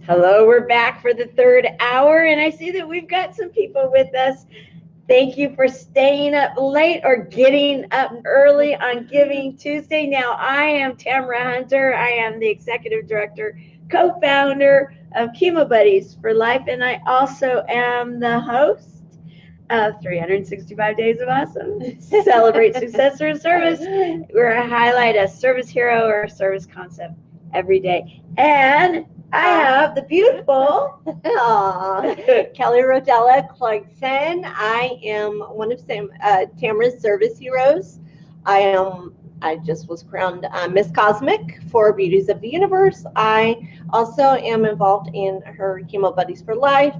Hello, we're back for the third hour, and I see that we've got some people with us. Thank you for staying up late or getting up early on Giving Tuesday. Now, I am Tamara Hunter. I am the executive director, co-founder of Chemo Buddies for Life, and I also am the host of 365 Days of Awesome. Celebrate success through service, where I highlight a service hero or a service concept every day. And I have the beautiful Kelly Rodela Clarkson. I am one of Tamara's Service Heroes. I just was crowned Miss Cosmic for Beauties of the Universe. I also am involved in her Chemo Buddies for Life.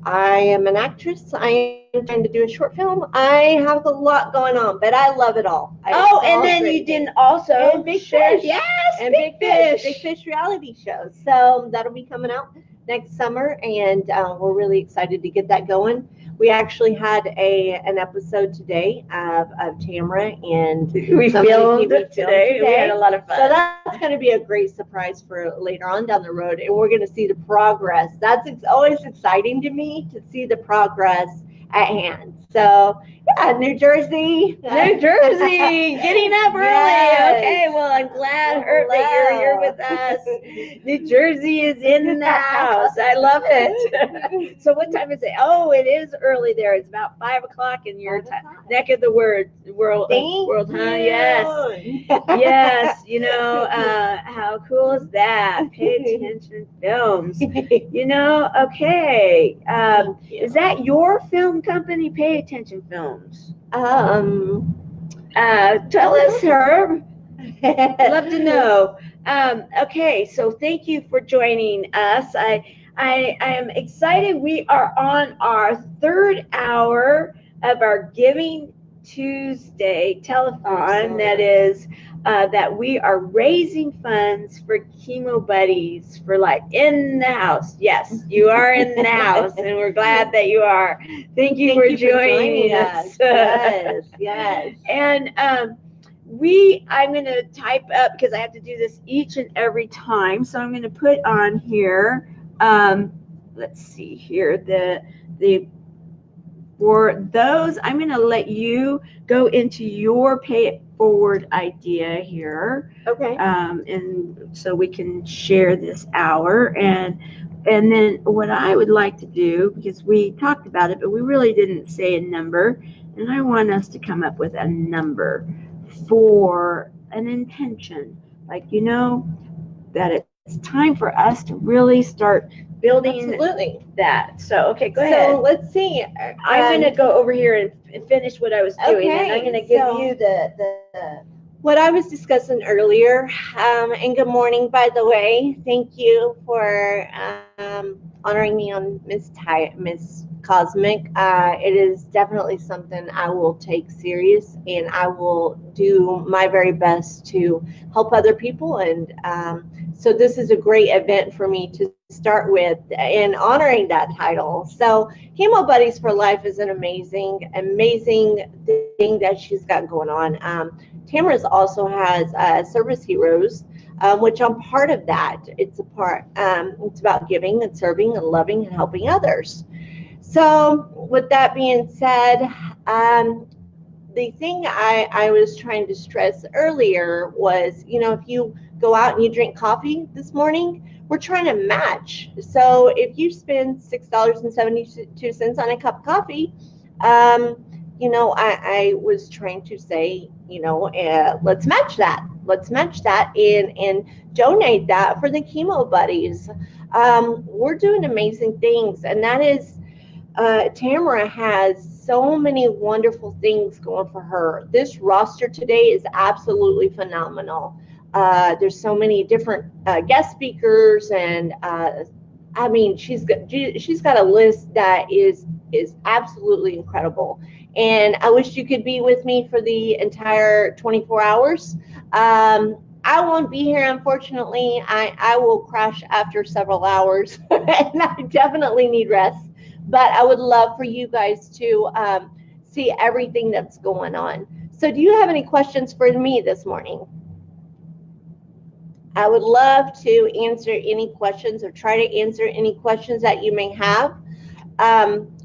I am an actress. I am trying to do a short film. I have a lot going on, but I love it all. And then you didn't also and Big Fish. Yes, and Big Fish reality shows. So that'll be coming out next summer, and we're really excited to get that going. We actually had an episode today of Tamara, and we filmed today. We had a lot of fun. So that's going to be a great surprise for later on down the road, and we're going to see the progress. That's always exciting to me, to see the progress at hand. So yeah, New Jersey, getting up early. Yes. Okay, well, I'm glad that you're here with us. New Jersey is in the house. I love it. So what time is it? Oh, it is early there. It's about 5 o'clock in your neck of the world, huh? Yes. Yes. You know, how cool is that? Pay attention films. You know, okay. Is that your film company, Pay Attention Films? Tell us, Herb. I'd love to know. Okay, so thank you for joining us. I am excited. We are on our third hour of our Giving Tuesday telethon. That is that we are raising funds for Chemo Buddies for Life in the house. Yes, you are in the house, and we're glad that you are. Thank you for joining us. Yes. And I'm going to type up, because I have to do this each and every time. So I'm going to put on here, let's see here, for those, I'm going to let you go into your pay it forward idea here. Okay. And so we can share this hour. And then what I would like to do, because we talked about it, but we really didn't say a number, and I want us to come up with a number for an intention. Like, you know, that it's time for us to really start building that. So, okay, go ahead. So let's see. I'm going to go over here and finish what I was doing, and I'm going to give you the what I was discussing earlier. And good morning, by the way. Thank you for honoring me on Miss Cosmic. It is definitely something I will take serious, and I will do my very best to help other people. And so this is a great event for me to start with in honoring that title. So Chemo Buddies for Life is an amazing thing that she's got going on. Tamara's also has Service Heroes, which I'm part of that. It's about giving and serving and loving and helping others. So with that being said, the thing I was trying to stress earlier was, you know, if you go out and you drink coffee this morning, we're trying to match. So if you spend $6.72 on a cup of coffee, you know, I was trying to say, you know, let's match that. Let's match that and donate that for the Chemo Buddies. We're doing amazing things, and that is, Tamara has so many wonderful things going for her. This roster today is absolutely phenomenal. There's so many different guest speakers, and I mean, she's got a list that is absolutely incredible. And I wish you could be with me for the entire 24 hours. I won't be here, unfortunately. I will crash after several hours, and I definitely need rest. But I would love for you guys to see everything that's going on. So do you have any questions for me this morning? I would love to answer any questions or try to answer any questions that you may have.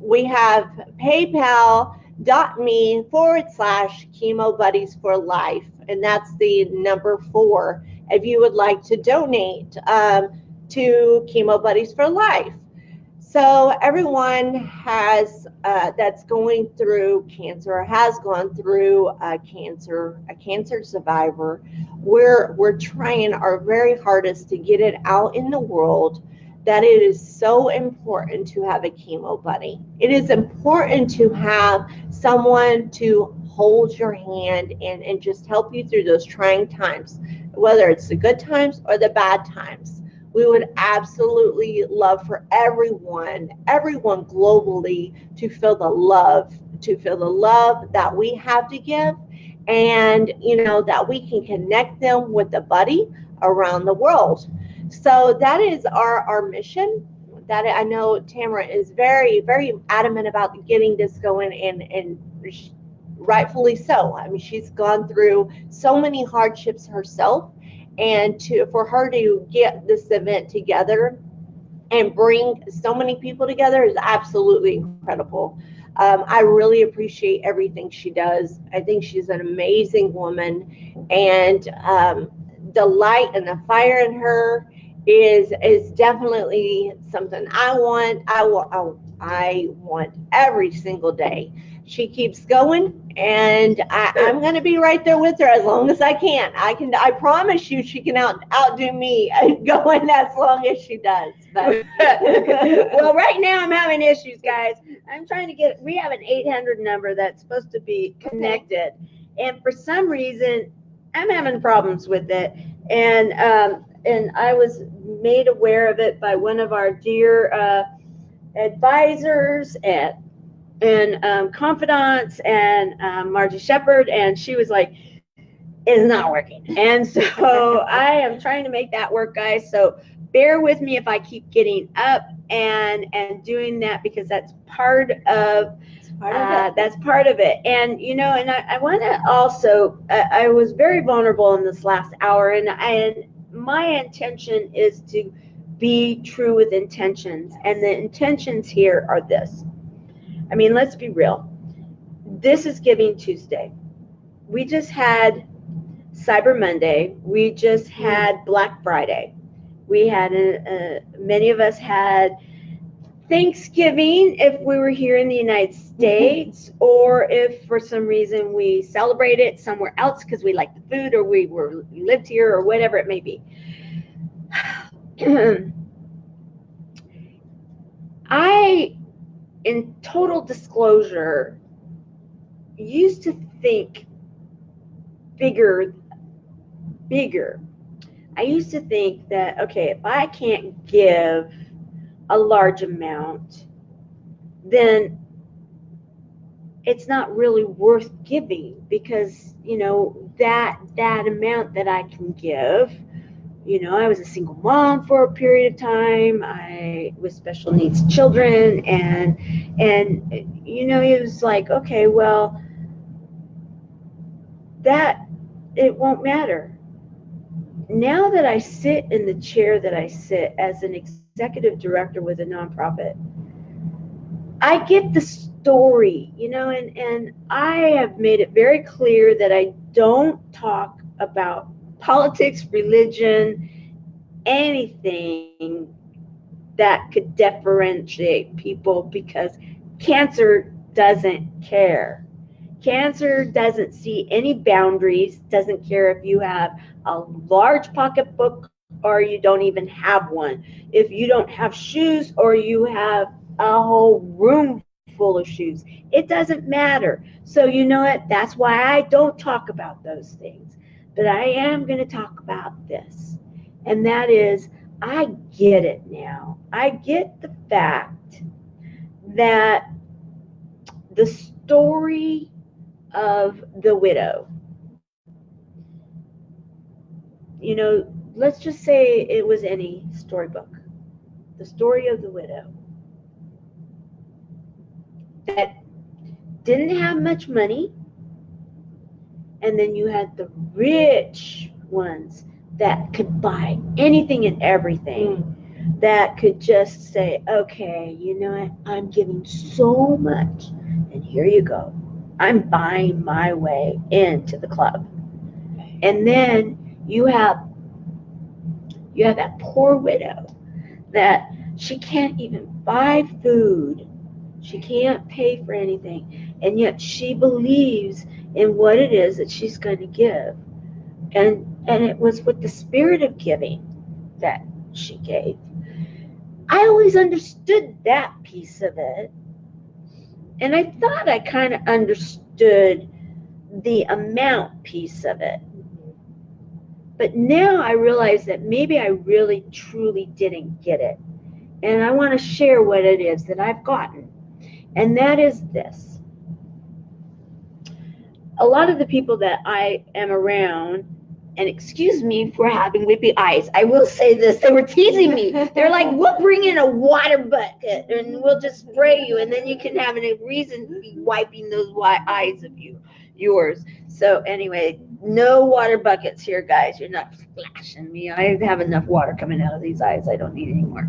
We have paypal.me/Chemo Buddies for Life, and that's the number 4 if you would like to donate to Chemo Buddies for Life. So everyone has that's going through cancer or has gone through cancer, a cancer survivor. We're trying our very hardest to get it out in the world that it is so important to have a chemo buddy. It is important to have someone to hold your hand and just help you through those trying times, whether it's the good times or the bad times. We would absolutely love for everyone globally to feel the love, that we have to give, and that we can connect them with a buddy around the world. So that is our mission. That I know Tamara is very, very adamant about getting this going, and rightfully so. I mean, she's gone through so many hardships herself, and for her to get this event together and bring so many people together is absolutely incredible. I really appreciate everything she does. I think she's an amazing woman, and the light and the fire in her is definitely something I want every single day. She keeps going, and I'm going to be right there with her as long as I can. I promise you she can outdo me going as long as she does. But well, right now I'm having issues, guys. I'm trying to we have an 800 number that's supposed to be connected, and for some reason I'm having problems with it. And I was made aware of it by one of our dear advisors and confidants, and Margie Shepard, and she was like, it's not working. And so I am trying to make that work, guys. So bear with me if I keep getting up and doing that, because that's part of that's part of it. And and I want to also I was very vulnerable in this last hour, and my intention is to be true with intentions, and the intentions here are this. I mean, let's be real. This is Giving Tuesday. We just had Cyber Monday. We just had Black Friday. We had many of us had Thanksgiving if we were here in the United States, or if for some reason we celebrate it somewhere else because we like the food, or we lived here, or whatever it may be. In total disclosure, used to think bigger. I used to think that, okay, if I can't give a large amount, then it's not really worth giving, because that amount that I can give, I was a single mom for a period of time. I with special needs children, and it was like, okay, well, that it won't matter. Now that I sit in the chair that I sit as an executive director with a nonprofit, I get the story, and I have made it very clear that I don't talk about politics, religion, anything that could differentiate people, because cancer doesn't care. Cancer doesn't see any boundaries, doesn't care if you have a large pocketbook or you don't even have one, if you don't have shoes or you have a whole room full of shoes. It doesn't matter. So you know what? That's why I don't talk about those things. But I am going to talk about this. And that is, I get it now. I get the fact that the story of the widow, let's just say it was any storybook. The story of the widow that didn't have much money, and then you had the rich ones that could buy anything and everything, that could just say, okay, you know what, I'm giving so much, and here you go. I'm buying my way into the club. And then you have that poor widow that she can't even buy food. She can't pay for anything. And yet she believes in what it is that she's going to give. And it was with the spirit of giving that she gave. I always understood that piece of it. And I thought I kind of understood the amount piece of it. But now I realize that maybe I really, truly didn't get it. And I want to share what it is that I've gotten. And that is this. A lot of the people that I am around, and excuse me for having wimpy eyes, I will say this, they were teasing me. They're like, we'll bring in a water bucket and we'll just spray you, and then you can have a reason to be wiping those eyes of yours. So anyway, no water buckets here, guys. You're not splashing me. I have enough water coming out of these eyes. I don't need any more.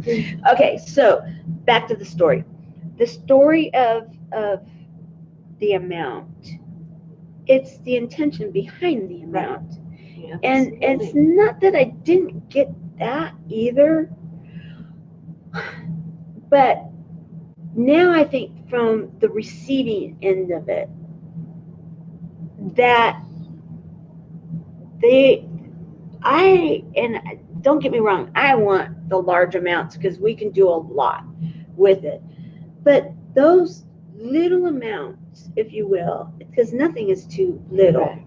Okay, so back to the story. The story of the amount. It's the intention behind the amount. Yeah, and it's not that I didn't get that either. But now I think from the receiving end of it, that don't get me wrong, I want the large amounts because we can do a lot with it. But those little amounts, if you will, because nothing is too little. Right.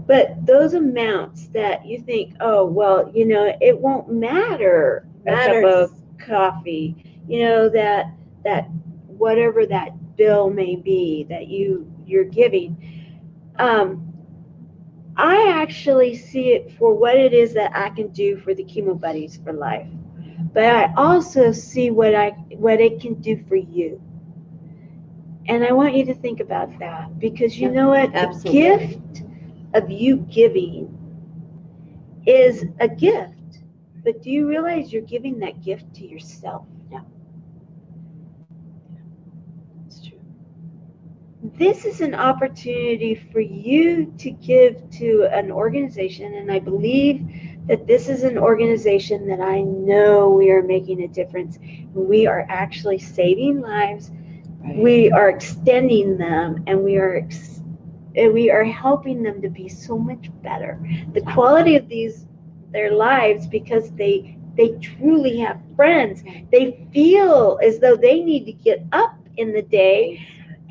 But those amounts that you think, oh, well, you know, it won't matter a cup of coffee, you know, that whatever that bill may be that you're giving. I actually see it for what it is that I can do for the Chemo Buddies for life. But I also see what it can do for you. And I want you to think about that, because you know what? Absolutely. The gift of you giving is a gift. But do you realize you're giving that gift to yourself? Yeah. It's true. This is an opportunity for you to give to an organization, and I believe that this is an organization that I know we are making a difference. We are actually saving lives. Right. We are extending them, and we are helping them to be so much better. The quality of their lives, because they truly have friends. They feel as though they need to get up in the day,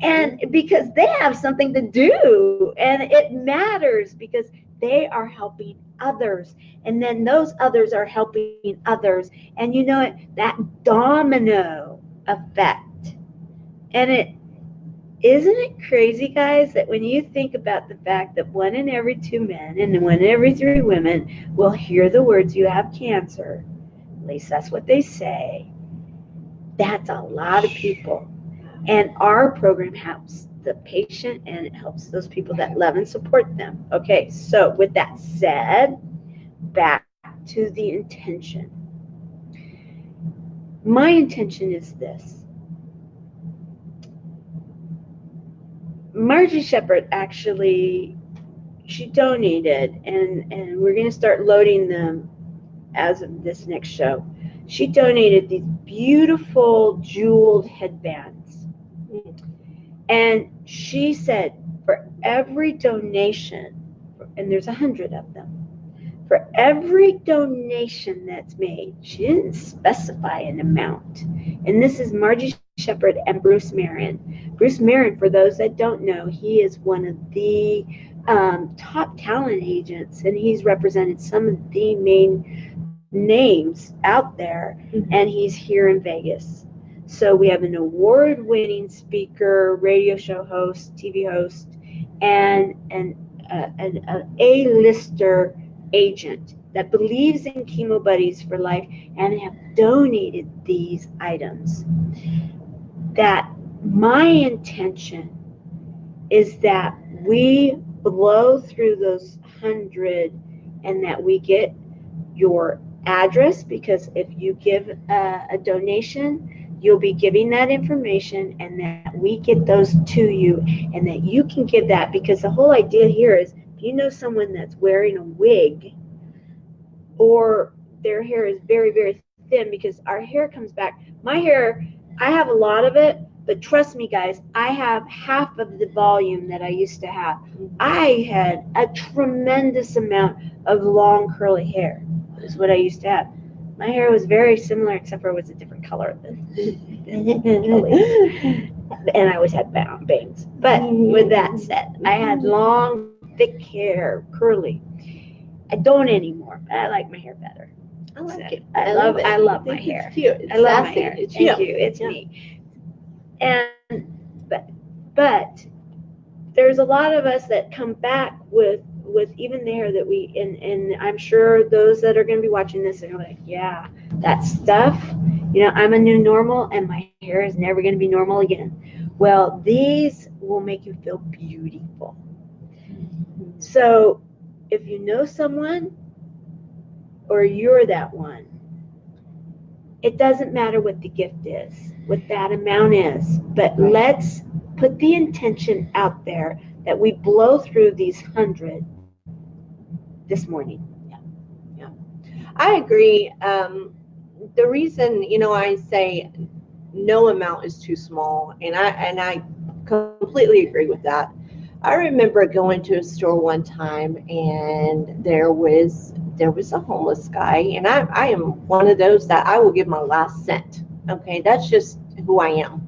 and because they have something to do, and it matters because they are helping others, and then those others are helping others, and you know it, that domino effect. And isn't it crazy, guys, that when you think about the fact that 1 in every 2 men and 1 in every 3 women will hear the words, you have cancer, at least that's what they say, that's a lot of people. And our program helps the patient, and it helps those people that love and support them. Okay, so with that said, back to the intention. My intention is this. Margie Shepard actually, she donated, and we're going to start loading them as of this next show. She donated these beautiful jeweled headbands. And she said for every donation, and there's 100 of them, for every donation that's made, she didn't specify an amount. And this is Margie Shepard and Bruce Marin. Bruce Marin, for those that don't know, he is one of the top talent agents, and he's represented some of the main names out there, and he's here in Vegas. So we have an award-winning speaker, radio show host, TV host, and an A-lister agent that believes in Chemo Buddies for life and have donated these items. That my intention is that we blow through those 100 and that we get your address, because if you give a donation, you'll be giving that information, and that we get those to you, and that you can give that, because the whole idea here is if you know someone that's wearing a wig or their hair is very, very thin, because our hair comes back. My hair, I have a lot of it, but trust me, guys, I have half of the volume that I used to have. I had a tremendous amount of long curly hair, is what I used to have. My hair was very similar, except for it was a different color than Kelly. And I always had bangs. But with that said, I had long, thick hair, curly. I don't anymore. I like my hair better. I like it. I love my hair. It's cute. It's I love sassy. my hair. It's Thank you. you. It's me. And but there's a lot of us that come back with even the hair that we, and I'm sure those that are going to be watching this are like, yeah, that stuff, I'm a new normal and my hair is never going to be normal again. Well, these will make you feel beautiful. So if you know someone, or you're that one, it doesn't matter what the gift is, what that amount is, but let's put the intention out there that we blow through these 100 this morning. Yeah. I agree. The reason, I say no amount is too small, and I completely agree with that. I remember going to a store one time, and there was a homeless guy, and I am one of those that I will give my last cent. Okay, that's just who I am.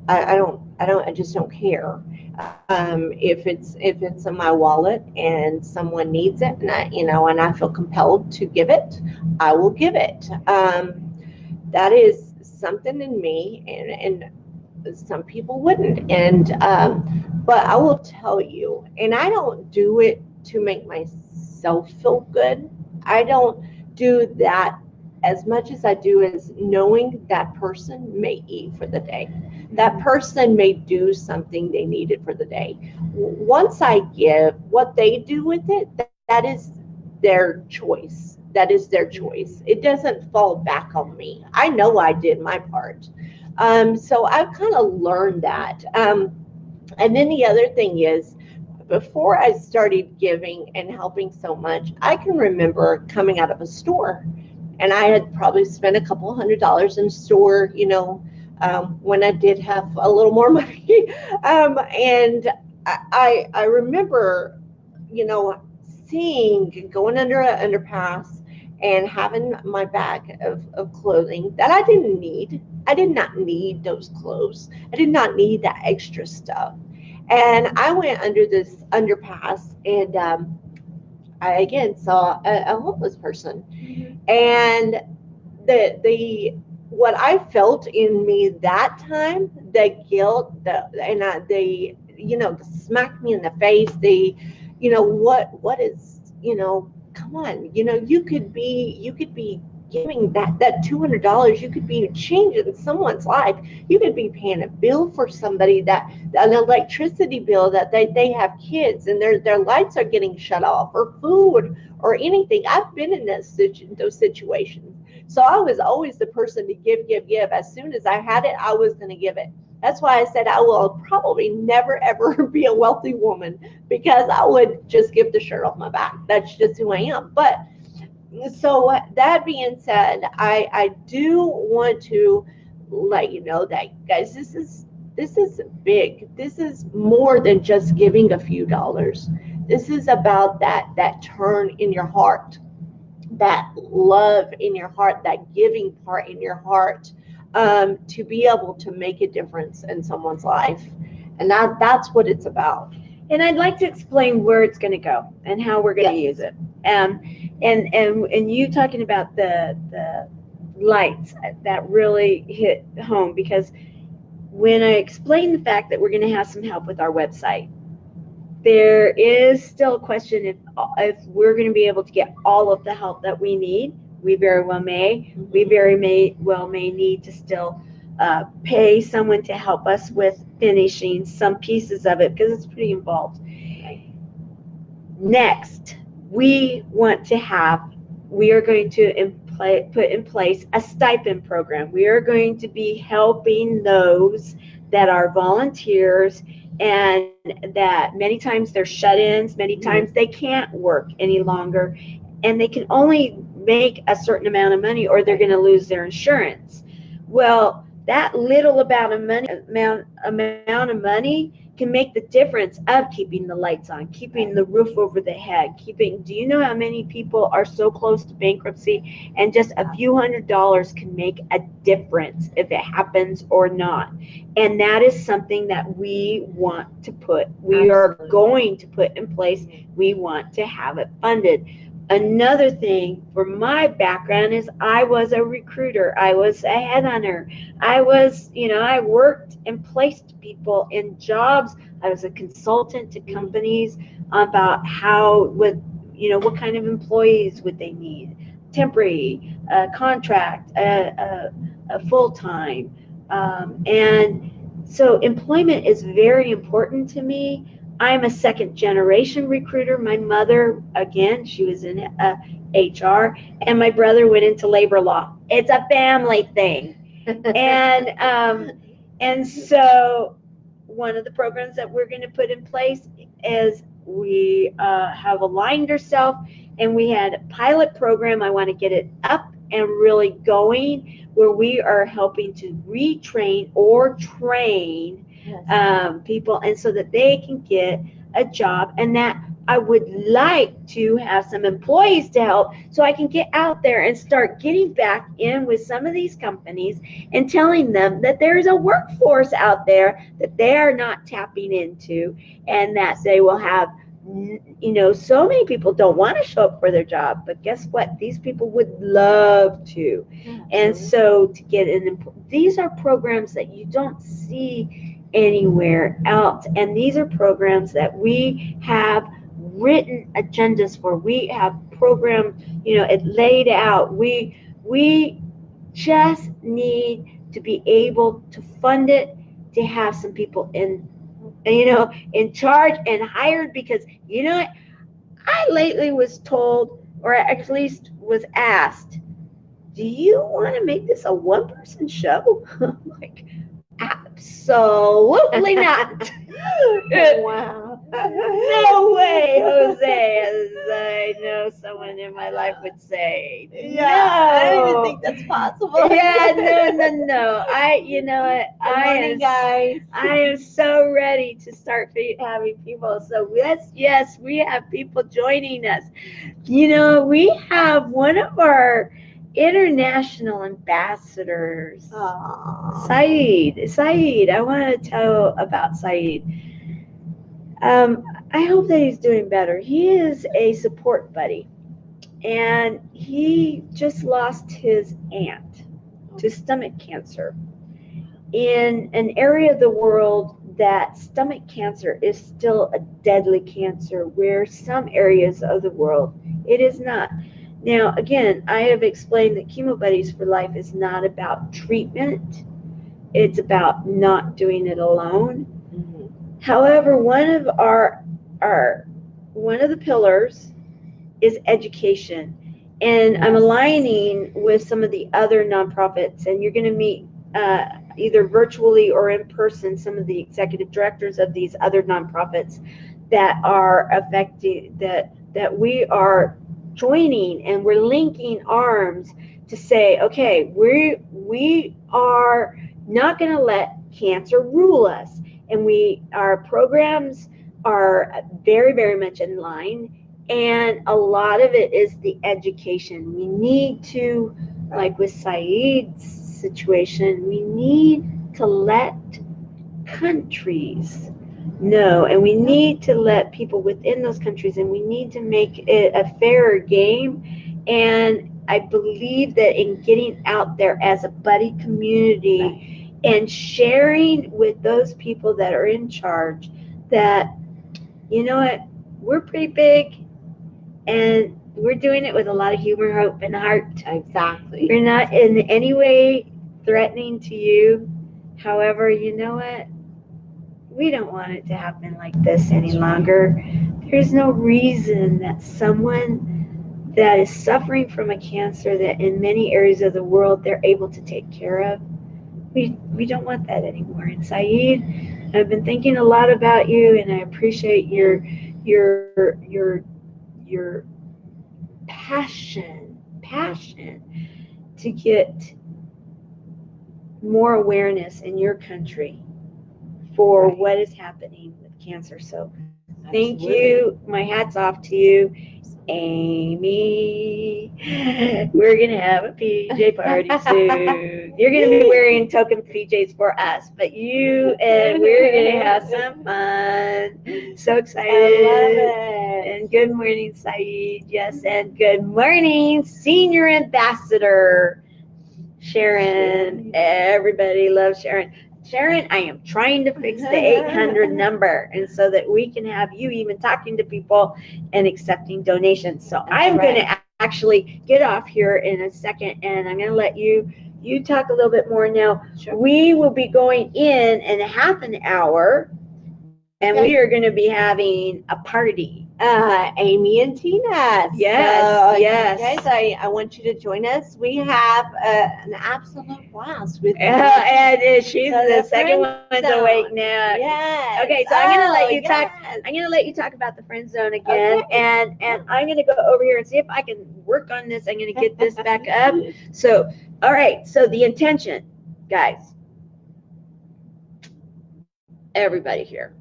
I just don't care. If it's in my wallet and someone needs it, and I feel compelled to give it, I will give it. That is something in me, and some people wouldn't. And but I will tell you, and I don't do it to make myself feel good. I don't do that as much as I do as knowing that person may eat for the day. That person may do something they needed for the day. Once I give, what they do with it, that is their choice. That is their choice. It doesn't fall back on me. I know I did my part. So I've kind of learned that. And then the other thing is, before I started giving and helping so much, I can remember coming out of a store, and I had probably spent a couple $100s in store, when I did have a little more money. And I remember, going under an underpass and having my bag of clothing that I didn't need. I did not need those clothes. I did not need that extra stuff. And I went under this underpass, and I again saw a homeless person. Mm-hmm. And the what I felt in me that time, the guilt, they smacked me in the face. What is, come on, you could be giving that $200, you could be changing someone's life. You could be paying a bill for somebody, an electricity bill, that they have kids and their lights are getting shut off, or food, or anything. I've been in those situations. So I was always the person to give. As soon as I had it, I was going to give it. That's why I said I will probably never, ever be a wealthy woman, because I would just give the shirt off my back. That's just who I am. But so that being said, I do want to let you know that, guys, this is big. This is more than just giving a few dollars. This is about that turn in your heart, that love in your heart, that giving part in your heart, to be able to make a difference in someone's life. And that's what it's about. And I'd like to explain where it's going to go and how we're going to use it. And you talking about the lights, that really hit home, because when I explained the fact that we're going to have some help with our website, there is still a question if we're going to be able to get all of the help that we need. We very well may. We very well may need to still pay someone to help us with finishing some pieces of it, because it's pretty involved. Next, we want to have we are going to put in place a stipend program. We are going to be helping those that are volunteers and that many times they're shut-ins, many times they can't work any longer, and they can only make a certain amount of money or they're going to lose their insurance. Well, that little amount of money can make the difference of keeping the lights on, keeping the roof over the head, do you know how many people are so close to bankruptcy, and just a few $100s can make a difference if it happens or not. And that is something that we are going to put in place. We want to have it funded. Another thing for my background is I was a recruiter. I was a headhunter. I worked and placed people in jobs. I was a consultant to companies about what kind of employees would they need, temporary, contract, a full-time. And so employment is very important to me. I'm a second generation recruiter. My mother, again, she was in HR, and my brother went into labor law. It's a family thing. And so one of the programs that we're going to put in place is we have aligned ourselves, and we had a pilot program. I want to get it up and really going, where we are helping to retrain or train people, and so that they can get a job, and that I would like to have some employees to help, so I can get out there and start getting back in with some of these companies and telling them that there's a workforce out there that they are not tapping into, and that they will have, so many people don't want to show up for their job, but guess what? These people would love to. And so to get these are programs that you don't see anywhere else, and these are programs that we have written agendas for. We have programmed, it laid out. We just need to be able to fund it, to have some people in charge and hired, because I lately was told, or at least was asked, do you want to make this a one-person show? I'm like, absolutely not. Wow. No way, Jose, as I know someone in my life would say. Yeah, no. I don't even think that's possible. Yeah, no. Good morning, guys. I am so ready to start having people. So yes, we have people joining us. We have one of our international ambassadors, Saeed. I want to tell about Saeed. I hope that he's doing better. He is a support buddy, and he just lost his aunt to stomach cancer in an area of the world that stomach cancer is still a deadly cancer, where some areas of the world it is not. Now, again, I have explained that Chemo Buddies for Life is not about treatment. It's about not doing it alone. Mm-hmm. However, one of the pillars is education. And I'm aligning with some of the other nonprofits, and you're going to meet either virtually or in person some of the executive directors of these other nonprofits that are affecting, that we are joining, and we're linking arms to say, okay, we are not going to let cancer rule us, and our programs are very, very much in line, and a lot of it is the education. We need to, like with Saeed's situation, we need to let countries know, and we need to let people within those countries, and we need to make it a fairer game. And I believe that in getting out there as a buddy community and sharing with those people that are in charge that, you know what, we're pretty big, and we're doing it with a lot of humor, hope, and heart. Exactly. We're not in any way threatening to you. However, you know what? We don't want it to happen like this any longer. There's no reason that someone that is suffering from a cancer that in many areas of the world they're able to take care of. We don't want that anymore. And Saeed, I've been thinking a lot about you, and I appreciate your passion to get more awareness in your country for what is happening with cancer. So thank you. My hat's off to you. Amy, we're gonna have a PJ party soon. You're gonna be wearing token PJs for us, but you and we're gonna have some fun. So excited! I love it. And good morning, Saeed. Yes, and good morning, Senior Ambassador Sharon. Everybody loves Sharon. Sharon, I am trying to fix the 800 number, and so that we can have you even talking to people and accepting donations. So I'm going to actually get off here in a second, and I'm going to let you talk a little bit more now. Sure. We will be going in a half an hour, and we are going to be having a party. Amy and Tina. Yes, so, yes. Guys, I want you to join us. We have an absolute blast with and she's the second one's awake now. Yes. Okay, so I'm gonna let you talk. I'm gonna let you talk about the friend zone again, and I'm gonna go over here and see if I can work on this. I'm gonna get this back up. So, all right. So the intention, guys. Everybody here.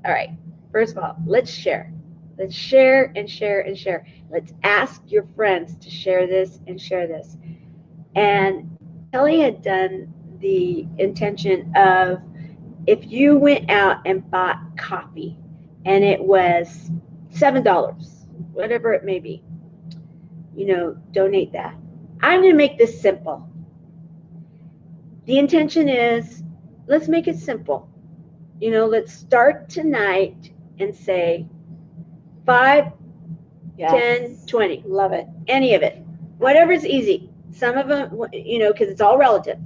All right. First of all, let's share. Let's share and share and share. Let's ask your friends to share this and share this. And Kelly had done the intention of if you went out and bought coffee and it was $7, whatever it may be, donate that. I'm going to make this simple. The intention is, let's make it simple. Let's start tonight and say, 5, 10, 20. Love it. Any of it. Whatever's easy. Some of them, because it's all relative.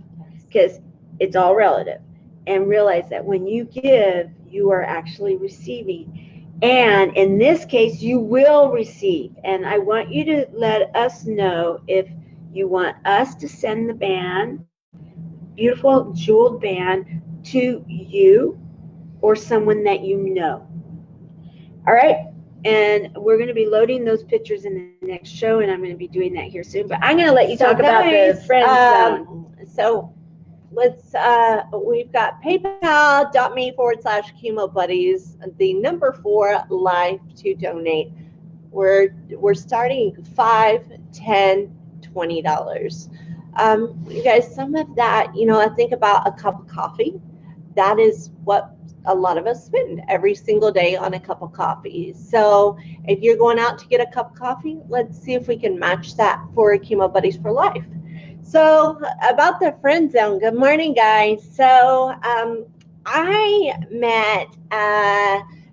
And realize that when you give, you are actually receiving. And in this case, you will receive. And I want you to let us know if you want us to send the band, beautiful jeweled band, to you or someone that you know. All right? And we're going to be loading those pictures in the next show, and I'm going to be doing that here soon. But I'm going to let you talk about the friend zone. So let's, we've got paypal.me/Chemo Buddies, the number 4 life to donate. We're starting $5, $10, $20. You guys, some of that, I think about a cup of coffee. That is what a lot of us spend every single day on a cup of coffee. So if you're going out to get a cup of coffee, let's see if we can match that for Chemo Buddies for Life. So about the friend zone, good morning, guys. So I met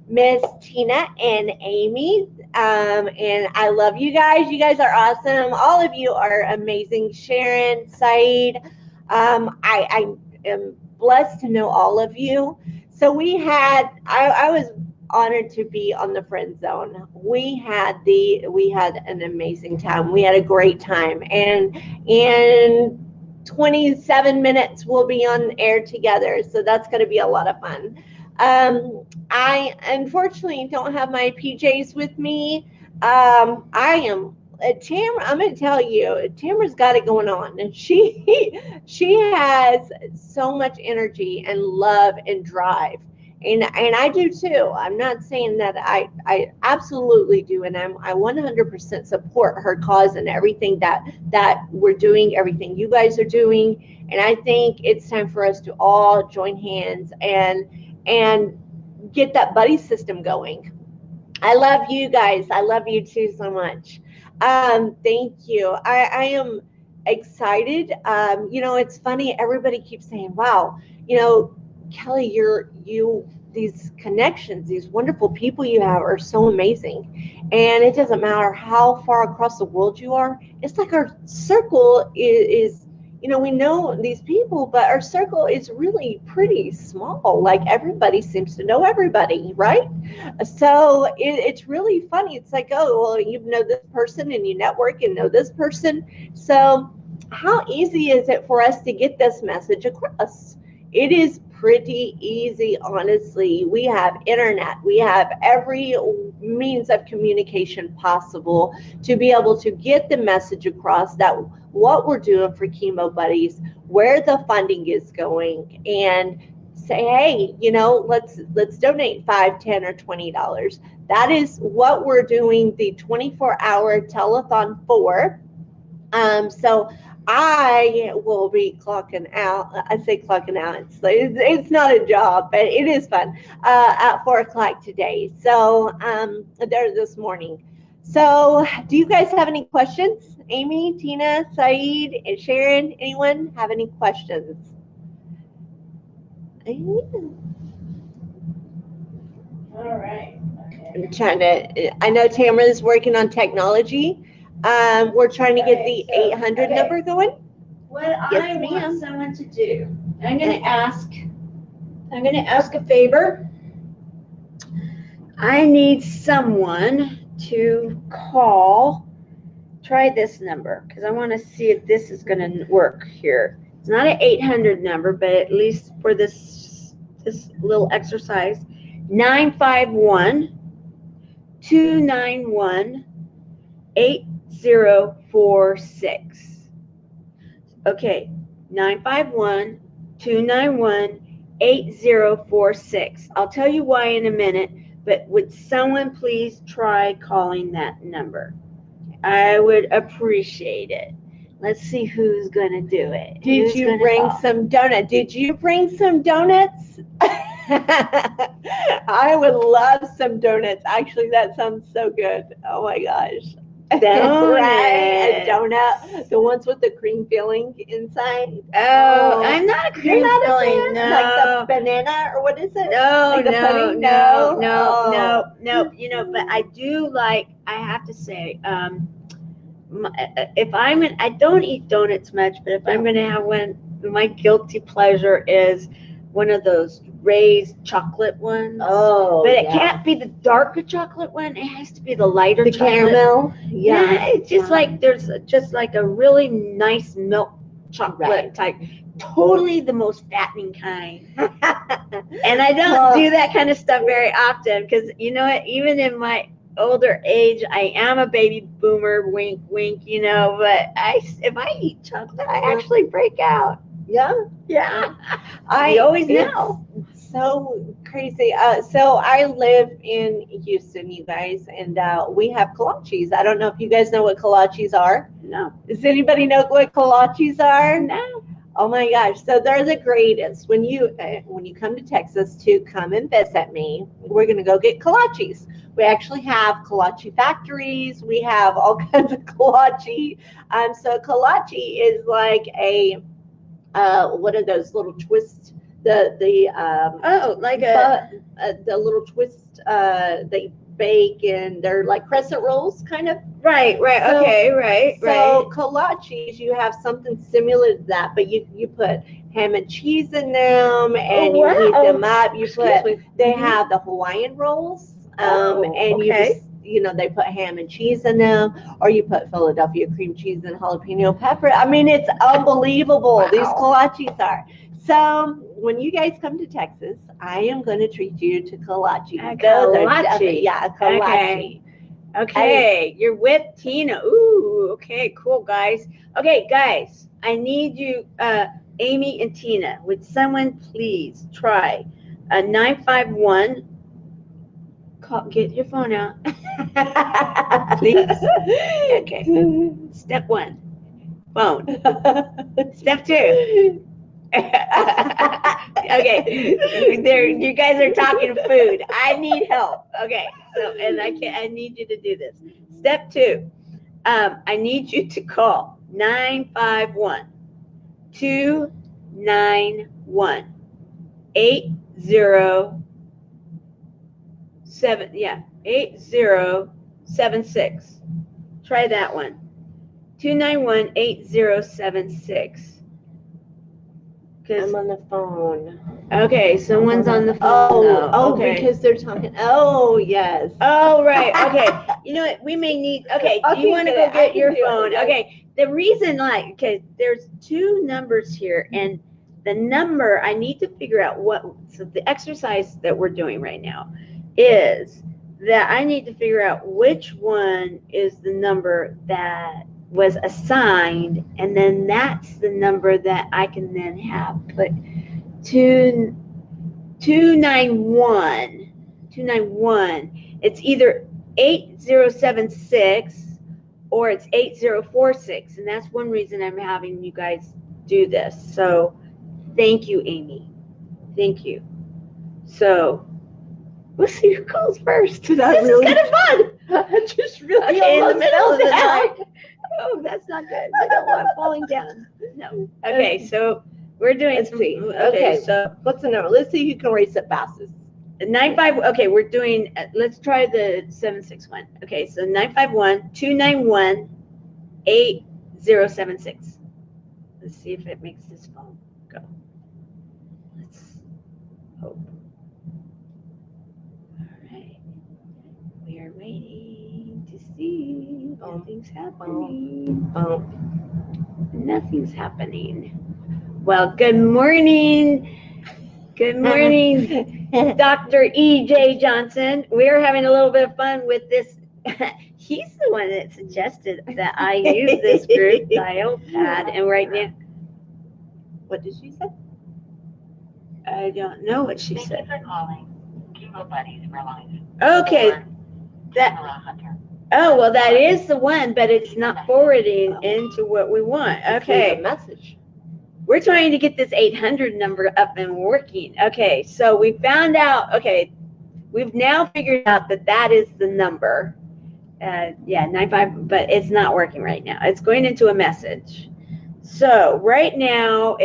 Miss Tina and Amy, and I love you guys. You guys are awesome. All of you are amazing. Sharon, Saeed, I am blessed to know all of you. So I was honored to be on the friend zone. We had an amazing time. We had a great time, and in 27 minutes we'll be on air together. So that's going to be a lot of fun. I unfortunately don't have my PJs with me. I'm going to tell you, Tamara's got it going on, and she has so much energy and love and drive, and I do too. I'm not saying that I absolutely do, and I 100% support her cause and everything that we're doing, everything you guys are doing, and I think it's time for us to all join hands and get that buddy system going. I love you guys. I love you too so much. Thank you. I am excited. It's funny. Everybody keeps saying, wow, Kelly, these connections, these wonderful people you have are so amazing. And it doesn't matter how far across the world you are. It's like our circle is you know, we know these people, but our circle is really pretty small. Like everybody seems to know everybody, right? So it's really funny. It's like, oh, well, you know this person and you network and know this person. So how easy is it for us to get this message across? It is pretty easy, honestly. We have internet, we have every means of communication possible to be able to get the message across that what we're doing for Chemo Buddies, where the funding is going, and say, hey, you know, let's donate $5, $10, or $20. That is what we're doing the 24-hour telethon for. So I will be clocking out. I say clocking out. It's not a job, but it is fun. At 4 o'clock today. So there this morning. So do you guys have any questions? Amy, Tina, Saeed, and Sharon, anyone have any questions? All right. Okay. I'm trying to. I know Tamara is working on technology. We're trying to get the 800 number going. What Yes, I ma'am. want someone to do, I'm going to ask a favor. I need someone to try this number, because I want to see if this is going to work here. It's not an 800 number, but at least for this little exercise, 951-291-8046. Okay, 951-291-8046. I'll tell you why in a minute, but would someone please try calling that number? I would appreciate it. Let's see who's going to do it. Did you bring some donuts? Did you bring some donuts? I would love some donuts. Actually, that sounds so good. Oh my gosh. Right? A donut. The ones with the cream filling inside. Oh, I'm not a cream filling. No. Like the banana, or what is it? No, Like the no, pudding? no, Oh. no. You know, but I do like, I have to say, if I don't eat donuts much, but if I'm going to have one, my guilty pleasure is one of those raised chocolate ones. Oh, but it can't be the darker chocolate one. It has to be the lighter the chocolate. caramel. Yeah, it's just like there's just like a really nice milk chocolate type. Totally the most fattening kind. And I don't do that kind of stuff very often, because you know what? Even in my older age, I am a baby boomer. Wink, wink. You know, but if I eat chocolate, I actually break out. Yeah. I always know. So crazy. So I live in Houston, you guys, and we have kolaches. I don't know if you guys know what kolaches are. No. Does anybody know what kolaches are? No. Oh my gosh. So they're the greatest. When you come to Texas to come and visit me, we're going to go get kolaches. We actually have kolache factories. We have all kinds of kolache. So kolache is like a what are those little twists? The little twist they bake, and they're like crescent rolls, kind of. Right. So kolaches, you have something similar to that, but you put ham and cheese in them, and you heat them up. They have the Hawaiian rolls, and you just, they put ham and cheese in them, or you put Philadelphia cream cheese and jalapeno pepper. I mean, it's unbelievable. Wow. These kolaches are. So when you guys come to Texas, I am going to treat you to kolache. A kolache. Yeah, a kolache. Okay, you're with Tina. Ooh, okay, cool, guys. Okay, guys, I need you, Amy and Tina, would someone please try a 951. Get your phone out. Please. Okay. Step 1, phone. Step 2. Okay. You guys are talking food. I need help. Okay. So, and I need you to do this. Step 2. I need you to call 951-291-8076. Try that one. 291-8076. I'm on the phone. Okay, someone's on the phone. Oh, okay. because they're talking. Oh, yes. Oh, right. Okay. You know what? We may need. Okay. Do you want to go get your phone? Okay. The reason, okay, there's two numbers here, and the number I need to figure out what. So the exercise that we're doing right now is that I need to figure out which one is the number that was assigned, and then that's the number that I can then have put 291. It's either 8076 or it's 8046, and that's one reason I'm having you guys do this. So thank you, Amy. Thank you. So we'll see who calls first. This is kind of fun. I just really in the middle of the night. Oh, that's not good. I don't want falling down. No. Okay, so we're doing. Let's see. Okay, so what's the number? Let's see who can race it fastest. 95. Okay, we're doing. Let's try the 761. Okay, so 951-291-8076. Let's see if it makes this phone go. Let's hope. All right, we are waiting to see. Nothing's happening. Nothing's happening. Well, good morning. Good morning, Dr. E.J. Johnson. We're having a little bit of fun with this. He's the one that suggested that I use this group dial pad. And right now, what did she say? I don't know what she said. Thank you for calling Chemo Buddies for life. Okay. Tamara Hunter. Oh, well, that is the one, but it's not forwarding into what we want. Okay. A message. We're trying to get this 800 number up and working. Okay, so we found out, okay, we've now figured out that that is the number. Yeah, 95, but it's not working right now. It's going into a message. So right now,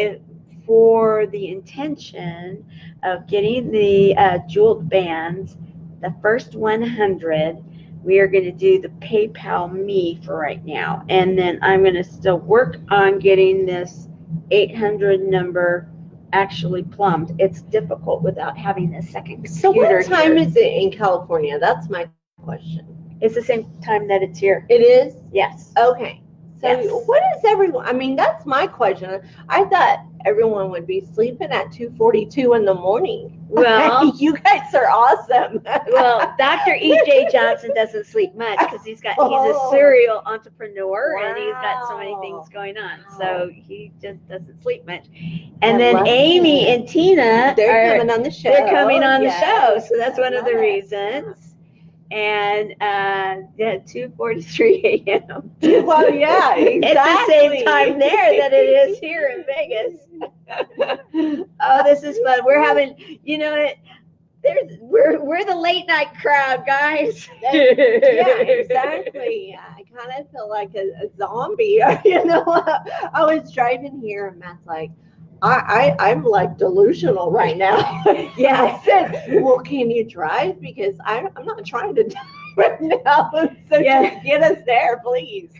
for the intention of getting the jeweled bands, the first 100, we are going to do the PayPal me for right now. And then I'm going to still work on getting this 800 number actually plumbed. It's difficult without having a second computer. So what time here. is it in California? That's my question. It's the same time that it's here. It is? Yes. Okay. So Yes. what is everyone? I mean, that's my question. I thought everyone would be sleeping at 2:42 in the morning. Well, you guys are awesome. well, Dr. E.J. Johnson doesn't sleep much because he's a serial entrepreneur and he's got so many things going on. So he just doesn't sleep much. And then Amy and Tina they're coming on the show. They're coming on the Yes. show. So that's one of the reasons. And 2:43 a.m. Well, yeah, exactly. It's the same time there that it is here in Vegas. Oh, this is fun. We're having, you know, we're the late night crowd, guys. Yeah, exactly. I kind of feel like a zombie. You know, I was driving here and Matt's like, I'm like delusional right now. Yeah, I said, well, can you drive? Because I'm not trying to die right now. So Yeah. get us there, please.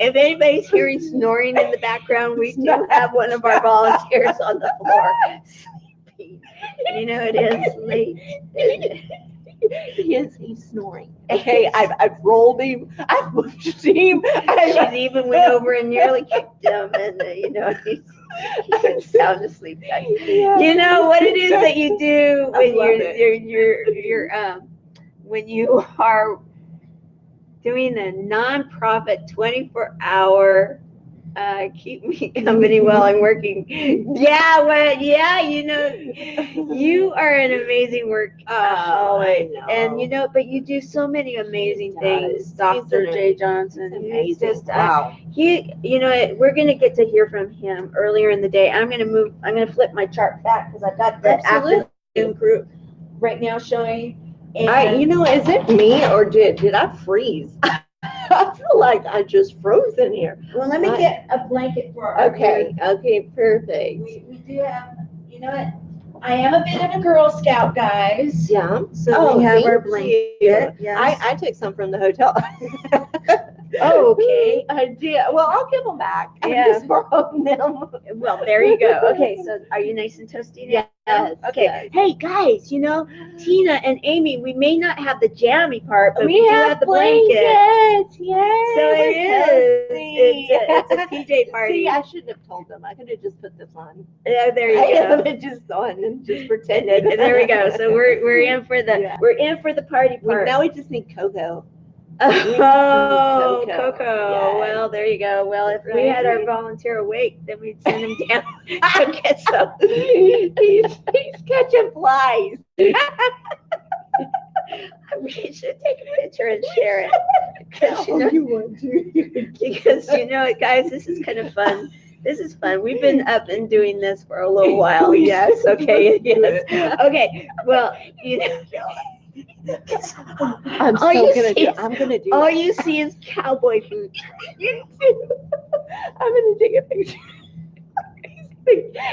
If anybody's hearing snoring in the background, we do have one of our volunteers on the floor sleeping. You know, it is late. He's snoring. Okay, I've rolled him. I've pushed him. She's even went over and nearly kicked him, and you know, he's sound asleep. Yeah. You know what it is that you do when you're when you are doing a nonprofit 24-hour keep me company while I'm working. Yeah, well, yeah, you know, you are an amazing workaholic, and you know, but you do so many amazing things, Dr. J. Johnson. He's just, wow. You know, we're gonna get to hear from him earlier in the day. I'm gonna flip my chart back because I've got the afternoon group right now showing. And, you know, is it me or did I freeze? I feel like I just froze in here. well, let me get a blanket for our Okay, perfect. We do have, you know what? I am a bit of a Girl Scout, guys. Yeah. So we have our thank blanket. you. Yes. I took some from the hotel. Oh, okay. I did. Well, I'll give them back. Yeah. I'm just borrowing them. Well, there you go. Okay, so are you nice and toasty now? Yes. Okay. yes. Hey, guys, Tina and Amy, we may not have the jammy part, but we We do have have the blanket. blankets. Yay. So it is. Cozy. It's a PJ party. See, I shouldn't have told them. I could have just put this on. Yeah, there I you could go. have just on and just pretended. There we go. So we're in for the Yeah. we're in for the party part. Now we just need cocoa. Oh, Cocoa. Cocoa. Yes. Well, there you go. Well, if we had our volunteer awake, then we'd send him down to get some. he's catching flies. We should take a picture and share it. Because you want to? because guys, this is kind of fun. This is fun. We've been up and doing this for a little while. Yes. Okay. Yes. Okay. Well, I'm All you gonna see do. is- I'm gonna do. all you see is cowboy boots. You too. I'm gonna take a picture.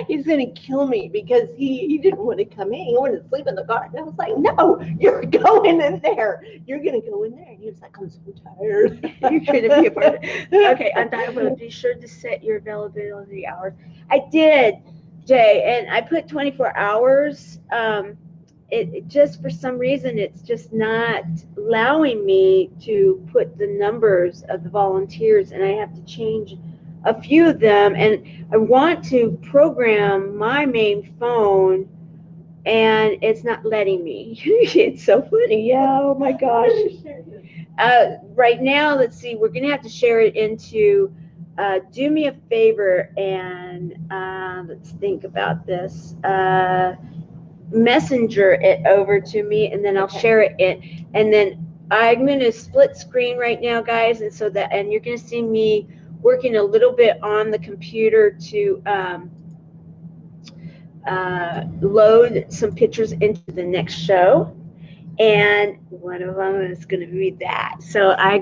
He's gonna kill me because he didn't want to come in. He wanted to sleep in the car, and I was like, "No, you're going in there. You're gonna go in there." And he was like, "I'm so tired." You're gonna be a part of it. Okay, on that one, be sure to set your availability hours. I did, Jay, and I put 24 hours. It just for some reason it's just not allowing me to put the numbers of the volunteers, and I have to change a few of them. And I want to program my main phone, and it's not letting me. It's so funny. Yeah. Oh my gosh. Right now, let's see. We're gonna have to share it into. Do me a favor and let's think about this. Messenger it over to me, and then I'll share it in, and then I'm going to split screen right now, guys, and you're going to see me working a little bit on the computer to load some pictures into the next show, and one of them is going to be that. So I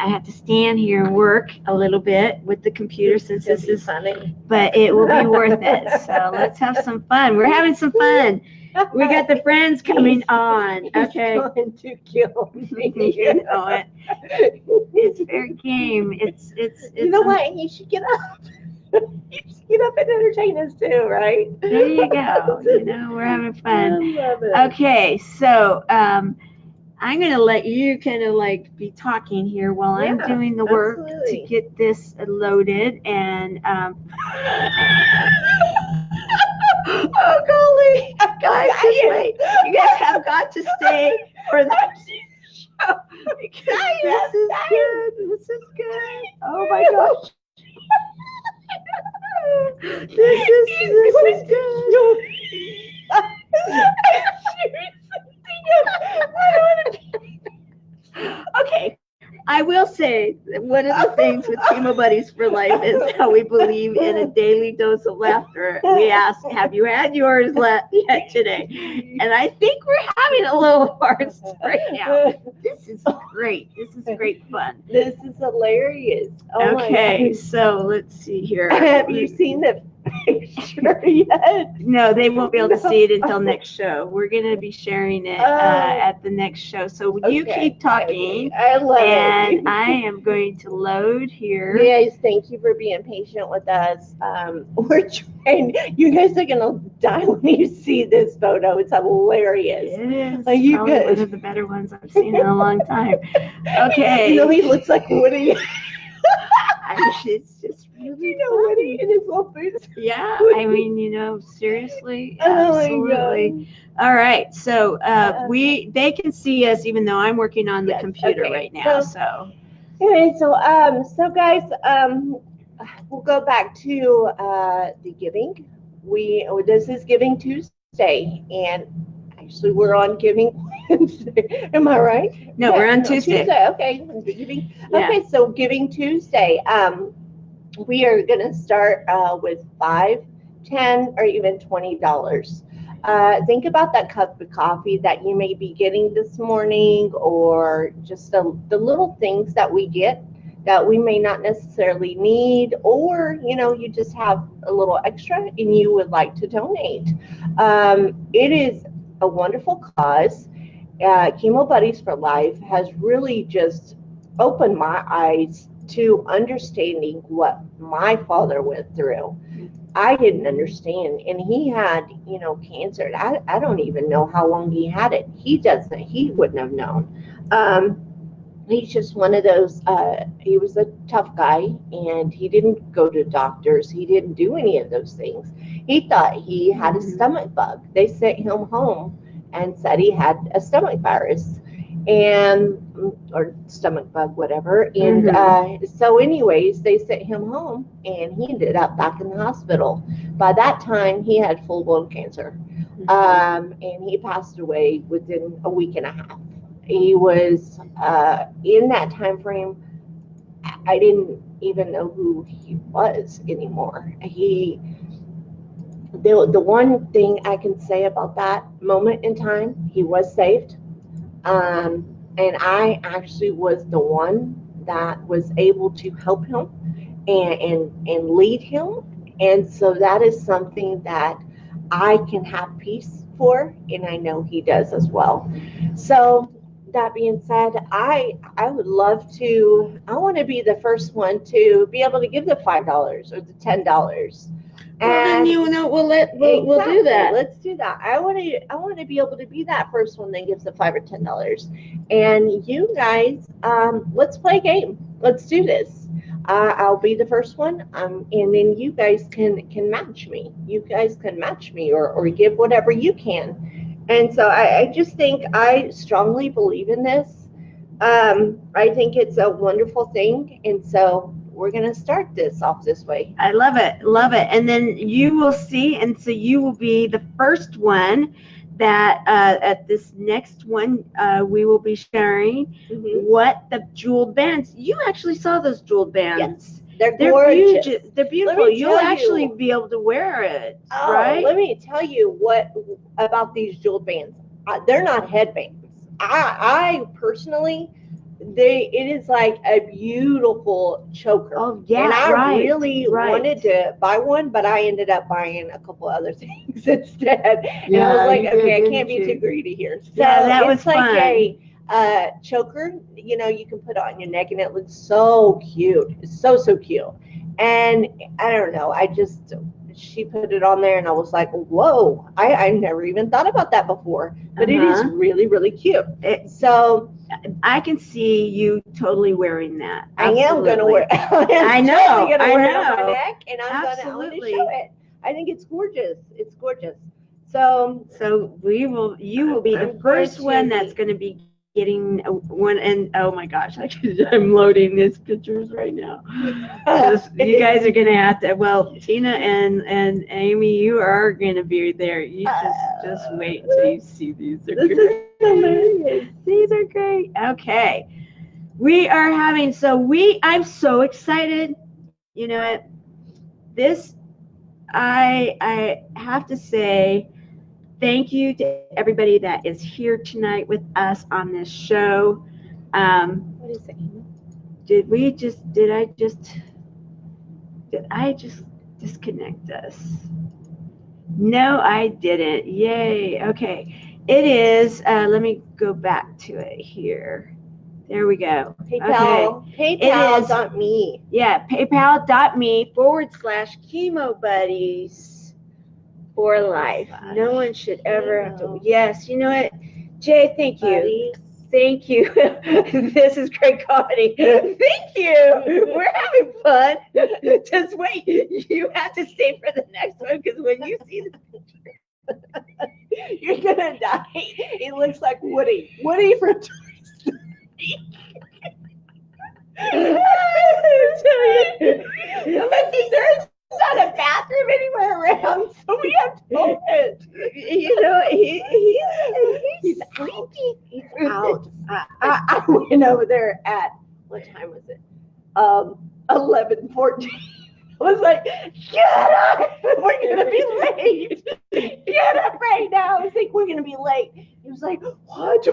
have to stand here and work a little bit with the computer since this is funny. but it will be worth it. So let's have some fun. We're having some fun. We got the friends coming on. Okay. He's going to kill me. You know it. It's fair game. It's You know what? You should get up. You should get up and entertain us too, right? There you go. We're having fun. I love it. Okay, so I'm gonna let you kind of like be talking here while I'm Yeah, doing the work absolutely. to get this loaded and oh golly, guys, just wait. You guys have got to stay for the show because this is good. This is good. Oh my gosh. This is good. Okay, I will say that one of the things with Chemo Buddies for Life is how we believe in a daily dose of laughter. We ask, have you had yours yet today? And I think we're having a little hard right now. This is great. This is great fun. This is hilarious. Oh Okay, so let's see here. my God. Have you seen the picture yet? No, they won't be able to see it until next show. We're going to be sharing it at the next show. So you Okay, keep talking, okay. I love and it. I am going to load here. Guys, thank you for being patient with us. We're trying. You guys are gonna die when you see this photo. It's hilarious. It is Are you probably good? one of the better ones I've seen in a long time. Okay. He looks like Woody. It's just really Woody in his little boots. Yeah, I mean, seriously, Oh my absolutely. All right, so they can see us even though I'm working on the Yes, computer okay. right now. So Anyway, so guys, we'll go back to the giving. This is Giving Tuesday, and actually we're on Giving Wednesday. Am I right? no, we're on Tuesday. Okay. Giving. Yeah. Okay, so Giving Tuesday. We are gonna start with $5, $10, or even $20. Think about that cup of coffee that you may be getting this morning, or just the little things that we get that we may not necessarily need, or you just have a little extra and you would like to donate. It is a wonderful cause. Chemo Buddies for Life has really just opened my eyes to understanding what my father went through. I didn't understand, and he had, cancer. I don't even know how long he had it. He wouldn't have known. He's just one of those, he was a tough guy, and he didn't go to doctors. He didn't do any of those things. He thought he had a stomach bug. They sent him home and said he had a stomach virus or stomach bug, whatever. And so anyways, they sent him home, and he ended up back in the hospital. By that time, he had full-blown cancer, and he passed away within a week and a half. He was, in that time frame, I didn't even know who he was anymore. The one thing I can say about that moment in time, he was saved. And I actually was the one that was able to help him and lead him. And so that is something that I can have peace for, and I know he does as well. So that being said, I would love to, I want to be the first one to be able to give the $5 or the $10. Well, then we'll do that. Let's do that. I want to be able to be that first one that gives the $5 or $10. And you guys, let's play a game. Let's do this. I'll be the first one, and then you guys can match me. You guys can match me or give whatever you can. And so I just think I strongly believe in this. I think it's a wonderful thing, and so we're going to start this off this way. I love it. Love it. And then you will see, and so you will be the first one that at this next one, we will be sharing what the jeweled bands. You actually saw those jeweled bands. Yes, they're gorgeous. They're beautiful. You'll actually be able to wear it, right? Let me tell you what about these jeweled bands. They're not headbands. I personally, it is like a beautiful choker. Oh yeah, and I really wanted to buy one, but I ended up buying a couple other things instead. And I was like, okay, I can't be too greedy here. So yeah, that was like fun. A choker, you can put it on your neck, and it looks so cute. It's so cute. And I don't know, she put it on there, and I was like, whoa, I never even thought about that before. But it is really, really cute. So I can see you totally wearing that. Absolutely. I am going to wear it. I know. Totally gonna wear it on my neck, and I'm going to show it. I think it's gorgeous. It's gorgeous. So you will be the first one that's going to be getting one. And oh my gosh, I'm loading these pictures right now. You guys are going to have to, well, Tina and Amy, you are going to be there. You just wait until you see these. These are great. Okay. We are having, I'm so excited. You know what? This, I have to say, thank you to everybody that is here tonight with us on this show. What is it? Did I just disconnect us? No, I didn't. Yay. Okay. It is, let me go back to it here. There we go. PayPal. Okay. PayPal.me. Yeah, paypal.me/Chemo Buddies for life. No one should ever have to. Yes, you know what? Jay, thank you. Buddies. Thank you. This is great comedy. Thank you. We're having fun. Just wait. You have to stay for the next one, because when you see the picture, you're gonna die. It looks like Woody. Woody from Toy Story. There's not a bathroom anywhere around, so we have to open it. He's sleepy. He's out. I went over there at, what time was it? 11:14. I was like, get up! We're going to be late. Get up right now. I was like, we're going to be late. He was like, what's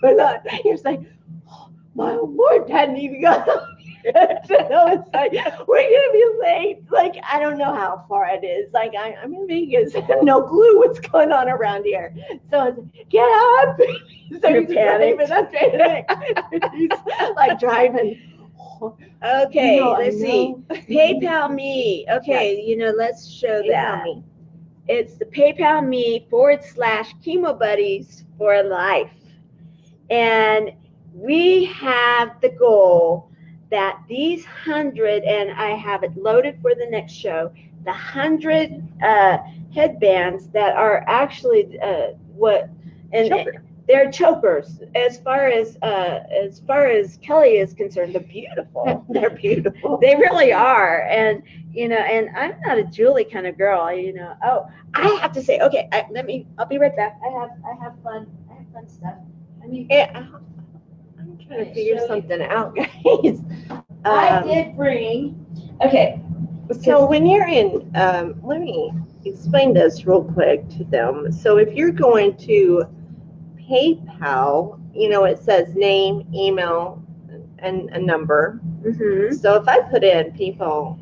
going on? He was like, oh, my Lord hadn't even got up So it's like, we're gonna be late. Like, I don't know how far it is. Like, I'm in Vegas, no clue what's going on around here. So it's, get up. So You're he's driving, I'm driving. He's like driving. Okay, No, I let's see. know. PayPal me. Okay, let's show PayPal that. me. It's the PayPal me /Chemo Buddies for life. And we have the goal that these 100, and I have it loaded for the next show, the 100 headbands that are actually they're chokers. As far as Kelly is concerned, they're beautiful. They're beautiful. They really are. And and I'm not a Julie kind of girl. Oh, I have to say, okay, I'll be right back. I have fun stuff. I'm trying to figure something out, guys. I did bring. Okay. So when you're in, let me explain this real quick to them. So if you're going to PayPal, it says name, email, and a number. Mm-hmm. So if I put in people,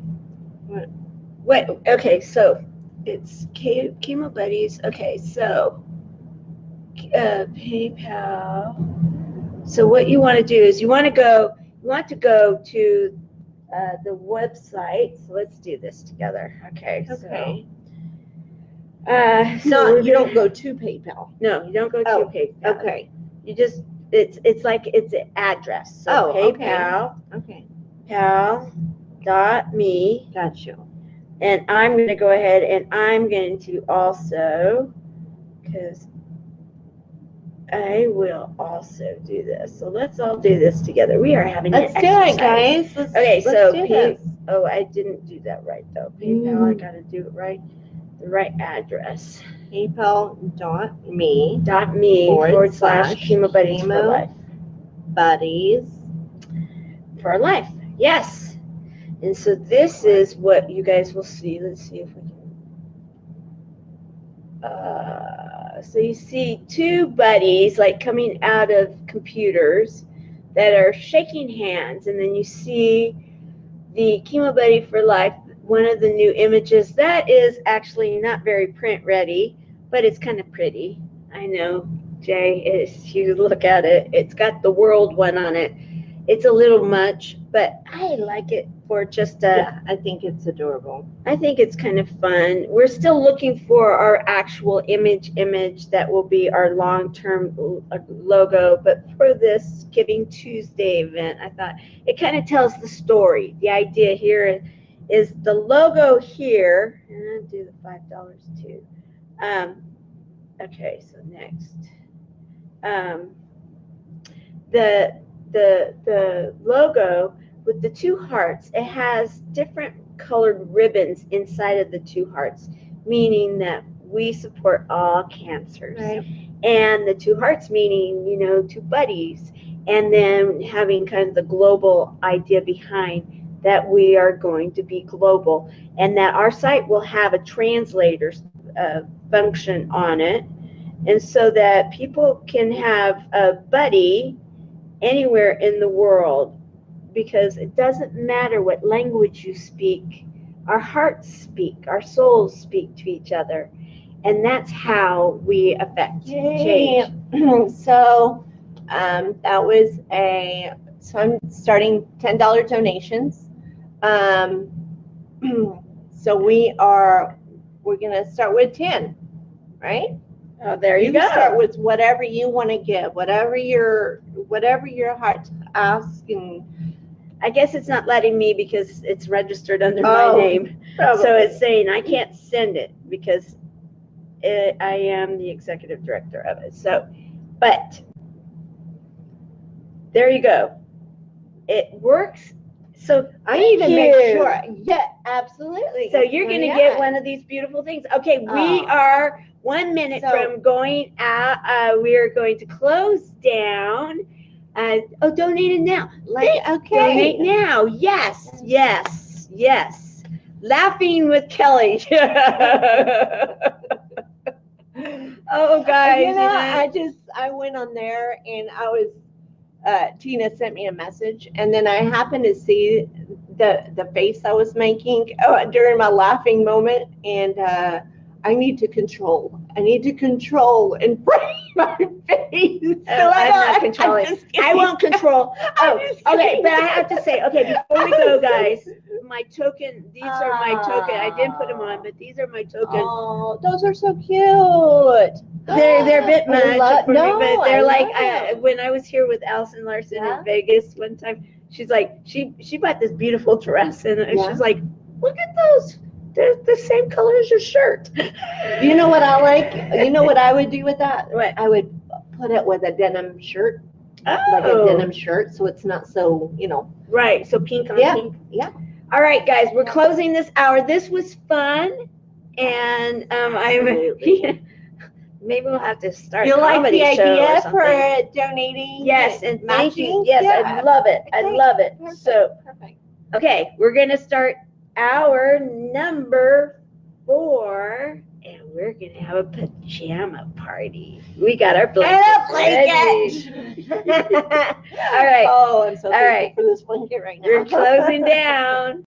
Wait. Okay. So it's Chemo Buddies. Okay. So PayPal. So what you want to do is you want to go to the website. So let's do this together. Okay. okay. So You don't go to PayPal. No, you don't go to PayPal. Okay. You just it's like it's an address. So PayPal. Okay. PayPal.me. Got you. And I'm going to go ahead and I'm going to also, because I will also do this. So let's all do this together. We are having Let's an do it, exercise. guys. Okay, so do this. I didn't do that right though. PayPal, I got to do it right. The right address. PayPal.me .me /Chemo Buddies for life. Buddies For life. Yes. And so this is what you guys will see. Let's see if we can. So you see two buddies like coming out of computers that are shaking hands, and then you see the Chemo Buddy for life. One of the new images that is actually not very print ready, but it's kind of pretty. I know, Jay, if you look at it, it's got the world one on it. It's a little much, but I like it for just I think it's adorable. I think it's kind of fun. We're still looking for our actual image that will be our long-term logo, but for this Giving Tuesday event, I thought it kind of tells the story. The idea here is the logo here, and I'll do the $5 too. Okay, so next. The logo with the two hearts, it has different colored ribbons inside of the two hearts, meaning that we support all cancers. Right. And the two hearts meaning, two buddies, and then having kind of the global idea behind that we are going to be global, and that our site will have a translator function on it, and so that people can have a buddy anywhere in the world, because it doesn't matter what language you speak, our hearts speak, our souls speak to each other, and that's how we affect change. So that was so I'm starting $10 donations. So we're gonna start with 10, right? Oh, there you go. Start with whatever you want to give, whatever your heart asks, and I guess it's not letting me because it's registered under my name. Probably. So it's saying I can't send it because I am the executive director of it. So, but there you go. It works. So I need to make you. sure. Yeah, absolutely. So you're going to get one of these beautiful things. Okay, we are 1 minute from going out. We are going to close down. Donate it now. Donate now. Yes, yes, yes. Laughing with Kelly. Oh, guys. I went on there and I was Tina sent me a message, and then I happened to see the face I was making during my laughing moment, and I need to control. I need to control and frame my face. So I'm not controlling. I won't control. Oh, just okay, kidding. but I have to say, okay, before we go, guys, my token, these are my token. I didn't put them on, but these are my token. Oh, those are so cute. They're a bit much for me, but they're like, them. when I was here with Allison Larson Yeah. in Vegas one time, she's like, she bought this beautiful dress, and Yeah. she's like, look at those. They're the same color as your shirt. You know what I like? You know what I would do with that? What? I would put it with a denim shirt, like a Oh, denim shirt, so it's not so, right. So pink on Yeah. pink. Yeah. All right, guys, we're closing this hour. This was fun, and Absolutely. maybe we'll have to start You a like comedy the show or idea something. for donating? Yes, and thank you. matching? Yes, Yeah. I love it. I Okay. love it. Perfect. So, Perfect. okay, we're gonna start hour number 4, and we're gonna have a pajama party. We got our blankets ready. All right, Oh, I'm so All thankful right. for this blanket right now. we're closing down.